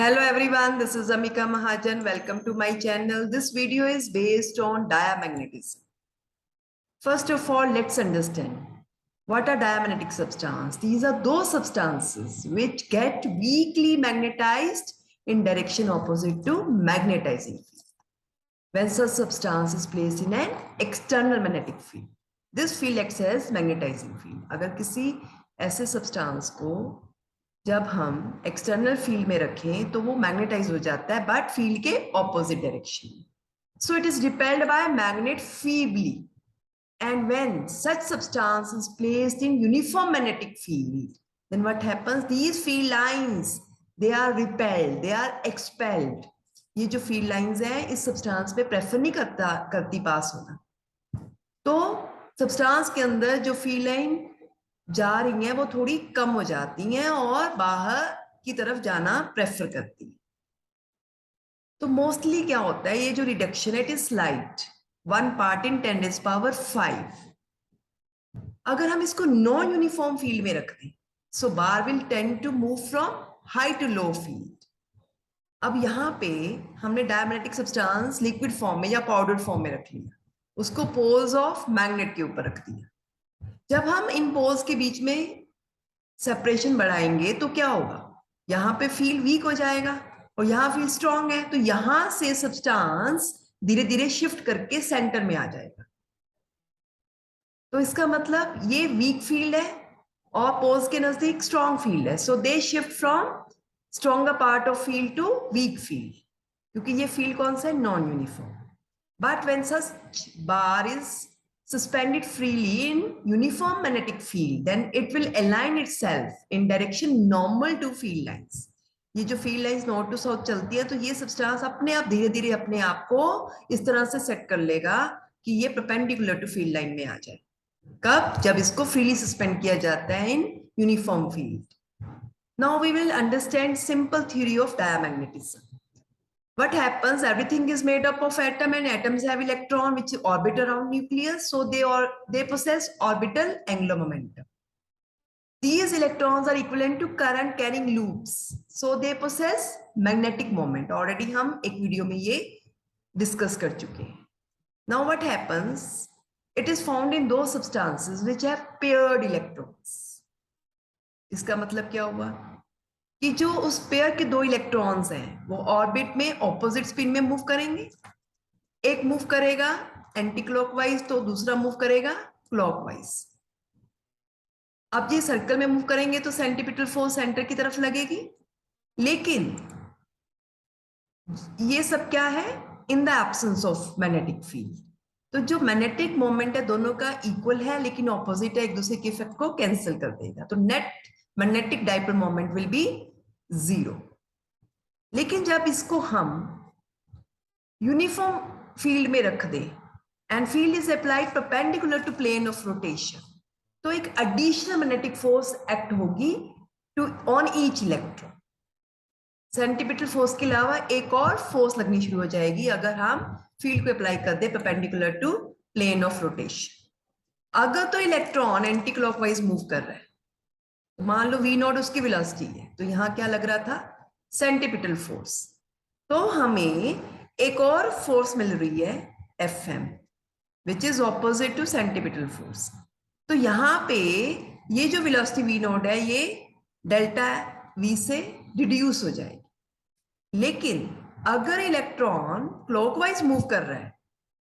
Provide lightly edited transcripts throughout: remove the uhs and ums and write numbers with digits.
Hello everyone, this is Amika Mahajan. Welcome to my channel. This video is based on diamagnetism. First of all, let's understand what are diamagnetic substances. These are those substances which get weakly magnetized in direction opposite to magnetizing field. When such substance is placed in an external magnetic field, this field acts as magnetizing field. अगर किसी ऐसे substance को जब हम external field में रखें तो वो मैग्नेटाइज हो जाता है बट फील्ड के opposite direction. So it is repelled by magnet feebly and when such substance is placed in uniform magnetic field then what happens, these field lines they are repelled, they are expelled. ये जो field lines है इस substance पे prefer नहीं करती पास होना. तो substance के अंदर जो फील्ड लाइन जा रही हैं वो थोड़ी कम हो जाती हैं और बाहर की तरफ जाना प्रेफर करती हैं. तो मोस्टली क्या होता है, ये जो रिडक्शन है it is slight, 1 part in 10⁵. अगर हम इसको नॉन यूनिफॉर्म फील्ड में रख दें so bar will tend to move from high to low field. अब यहाँ पे हमने डायमैग्नेटिक सब्सटेंस लिक्विड फॉर्म में या पाउडर फॉर्म में रख लिया, उसको पोल्स ऑफ मैग्नेट के ऊपर रख दिया. जब हम इन पोल्स के बीच में सेपरेशन बढ़ाएंगे तो क्या होगा, यहाँ पे फील्ड वीक हो जाएगा और यहाँ फील्ड स्ट्रांग है, तो यहां से सब्सटेंस धीरे धीरे शिफ्ट करके सेंटर में आ जाएगा. तो इसका मतलब ये वीक फील्ड है और पोल्स के नजदीक स्ट्रांग फील्ड है. So they shift from stronger part of field to weak field, क्योंकि ये फील्ड कौन सा है, non uniform. But when such bar is suspended freely in uniform magnetic field, then it will align itself in direction normal to field lines. ये जो field lines north to south चलती है तो ये सब्सटेंस अपने आप धीरे धीरे अपने आप को इस तरह से सेट कर लेगा कि ये परपेंडिकुलर टू फील्ड लाइन में आ जाए. कब, जब इसको फ्रीली सस्पेंड किया जाता है in uniform field. Now we will understand simple theory of diamagnetism. What happens, everything is made up of atom and atoms have electron which orbit around nucleus, so they possess orbital angular momentum. These electrons are equivalent to current carrying loops, so they possess magnetic moment. Already हम एक video में ये discuss कर चुके हैं. Now what happens, it is found in those substances which have paired electrons. इसका मतलब क्या हुआ कि जो उस पेयर के 2 इलेक्ट्रॉन्स हैं वो ऑर्बिट में ऑपोजिट स्पिन में मूव करेंगे. एक मूव करेगा एंटी क्लॉकवाइज तो दूसरा मूव करेगा क्लॉकवाइज. अब ये सर्कल में मूव करेंगे तो सेंट्रीपिटल फोर्स सेंटर की तरफ लगेगी. लेकिन ये सब क्या है, in the absence of magnetic field. तो जो मैग्नेटिक मोमेंट है दोनों का इक्वल है लेकिन ऑपोजिट है, एक दूसरे के इफेक्ट को कैंसिल कर देगा. तो net magnetic dipole moment will be 0. लेकिन जब इसको हम यूनिफॉर्म फील्ड में रख दें and field is applied perpendicular to plane of rotation, तो एक एडिशनल मैग्नेटिक फोर्स एक्ट होगी too on each electron. Centripetal force के अलावा एक और फोर्स लगनी शुरू हो जाएगी अगर हम फील्ड को अप्लाई कर दे perpendicular to plane of rotation. अगर तो इलेक्ट्रॉन एंटी क्लॉकवाइज मूव कर रहा है, मान लो v नॉट उसकी वेलोसिटी है, तो यहां क्या लग रहा था, सेंट्रीपिटल फोर्स. तो हमें एक और फोर्स मिल रही है Fm which is opposite to centripetal force. तो यहां पे ये जो वेलोसिटी v नॉट है ये डेल्टा v से रिड्यूस हो जाएगी. लेकिन अगर इलेक्ट्रॉन क्लॉकवाइज मूव कर रहा है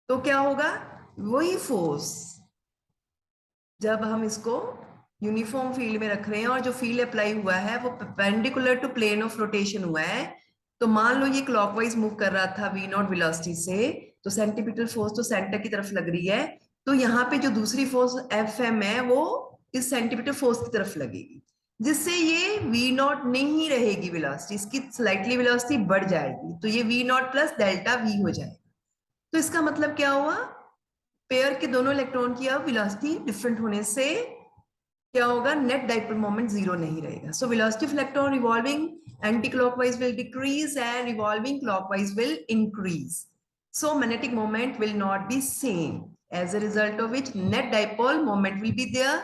तो क्या होगा, वही फोर्स जब हम इसको यूनिफॉर्म फील्ड में रख रहे हैं और जो फील्ड अप्लाई हुआ है वो perpendicular to plane of rotation हुआ है, तो मान लो ये क्लॉकवाइज मूव कर रहा था v नॉट वेलोसिटी से, तो सेंट्रीपिटल फोर्स तो सेंटर की तरफ लग रही है, तो यहाँ पे जो दूसरी फोर्स Fm है वो इस सेंट्रीपिटल फोर्स की तरफ लगेगी, जिससे ये v नॉट नहीं रहेगी वेलोसिटी, इसकी स्लाइटली वेलोसिटी बढ़ जाएगी, तो ये v not plus delta v हो जाएगा. तो इसका मतलब क्या हुआ, पेयर के दोनों इलेक्ट्रॉन की अब वेलोसिटी डिफरेंट होने से क्या होगा, नेट डाइपोल मोमेंट 0 नहीं रहेगा. So velocity of electron revolving anti clockwise will decrease and revolving clockwise will increase. So magnetic moment will not be same, as a result of which net dipole moment will be there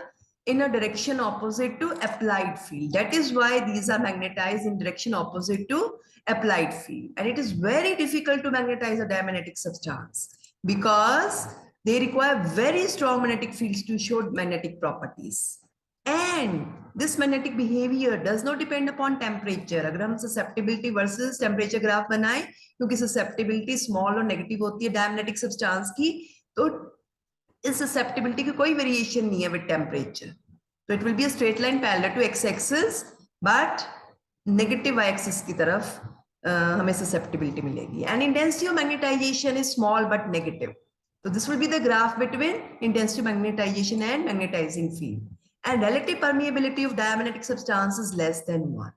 in a direction opposite to applied field. That is why these are magnetized in direction opposite to applied field. And it is very difficult to magnetize a diamagnetic substance because they require very strong magnetic fields to show magnetic properties. And this magnetic behavior does not depend upon temperature. अगर हम susceptibility versus temperature graph बनाएं, क्योंकि susceptibility small और negative होती है diamagnetic substance की, तो इस susceptibility की कोई variation नहीं है with temperature. So it will be a straight line parallel to x-axis, but negative y-axis की तरफ हमें susceptibility मिलेगी. And intensity of magnetization is small but negative. So this will be the graph between intensity of magnetization and magnetizing field. And relative permeability of diamagnetic substance is less than 1.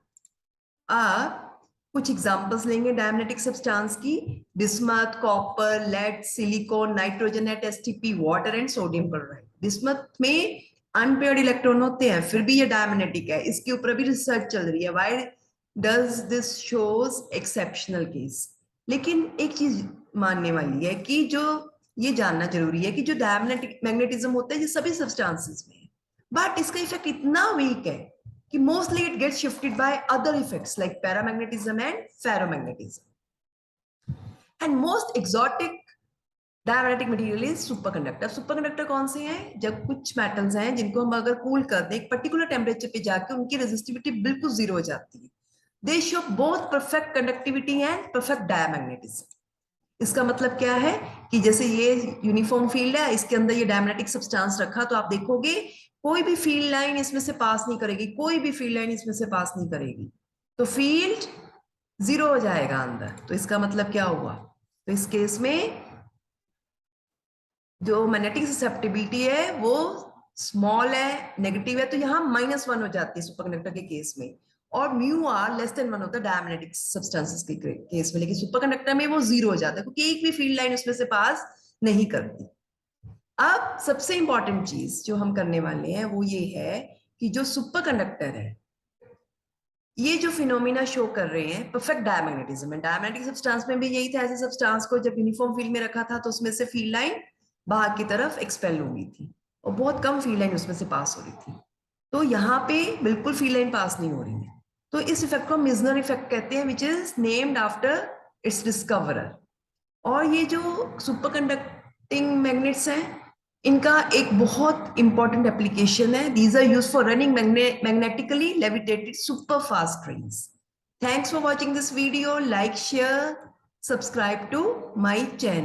कुछ examples लेंगे diamagnetic substance की. Bismuth, copper, lead, silicon, nitrogen at STP, water and sodium chloride. Bismuth में unpaired electron होते हैं, फिर भी ये diamagnetic है. इसके ऊपर भी रिसर्च चल रही है. Why does this shows exceptional case. लेकिन एक चीज मानने वाली है कि जो ये जानना जरूरी है कि जो डायमैग्नेटिक मैग्नेटिज्म होता है ये सभी सब्सटेंसेस में, बट इसका इफेक्ट इतना वीक है कि mostly it gets shifted by other effects like paramagnetism and ferromagnetism. And most exotic diamagnetic material is superconductor. Superconductor कौन से हैं? जब कुछ metals हैं जिनको हम अगर कूल कर दें एक पर्टिकुलर टेम्परेचर पे जाके उनकी रेजिस्टिविटी बिल्कुल जीरो हो जाती है. They show both perfect conductivity and perfect diamagnetism. इसका मतलब क्या है कि जैसे ये यूनिफॉर्म फील्ड है, इसके अंदर ये डायमैग्नेटिक सब्सटेंस रखा, तो आप देखोगे कोई भी फील्ड लाइन इसमें से पास नहीं करेगी, कोई भी फील्ड लाइन इसमें से पास नहीं करेगी, तो फील्ड जीरो हो जाएगा अंदर. तो इसका मतलब क्या हुआ? तो इस केस में जो मैग्नेटिक ससेप्टिबिलिटी है वो स्मॉल है, नेगेटिव है, तो यहाँ -1 हो जाती है सुपरकंडक्टर के केस में, और म्यू आर लेस देन 1 होता है डायमैग्नेटिक सब्सटेंसेस के केस में. लेकिन सुपरकंडक्टर में वो जीरो हो जाता है क्योंकि एक भी फील्ड लाइन उसमें से पास नहीं करती. अब सबसे इंपॉर्टेंट चीज जो हम करने वाले हैं वो ये है कि जो सुपरकंडक्टर है, ये जो फिनोमिना शो कर रहे हैं परफेक्ट डायमैग्नेटिज्म है. डायमैग्नेटिक सब्सटेंस में भी यही था. ऐसे सब्सटेंस को जब यूनिफॉर्म फील्ड में रखा था तो उसमें से फील्ड लाइन बाहर की तरफ एक्सपेल हो गई थी और बहुत कम फील्ड लाइन उसमें से पास हो रही थी. तो यहाँ पे बिल्कुल फील्ड लाइन पास नहीं हो रही है. तो इस इफेक्ट को मिजनर इफेक्ट कहते हैं, which is named after its discoverer. और ये जो सुपरकंडक्टिंग मैग्नेट्स हैं इनका एक बहुत इंपॉर्टेंट एप्लीकेशन है. These are used for running magnetically levitated super fast trains. Thanks for watching this video. Like, share, subscribe to my channel.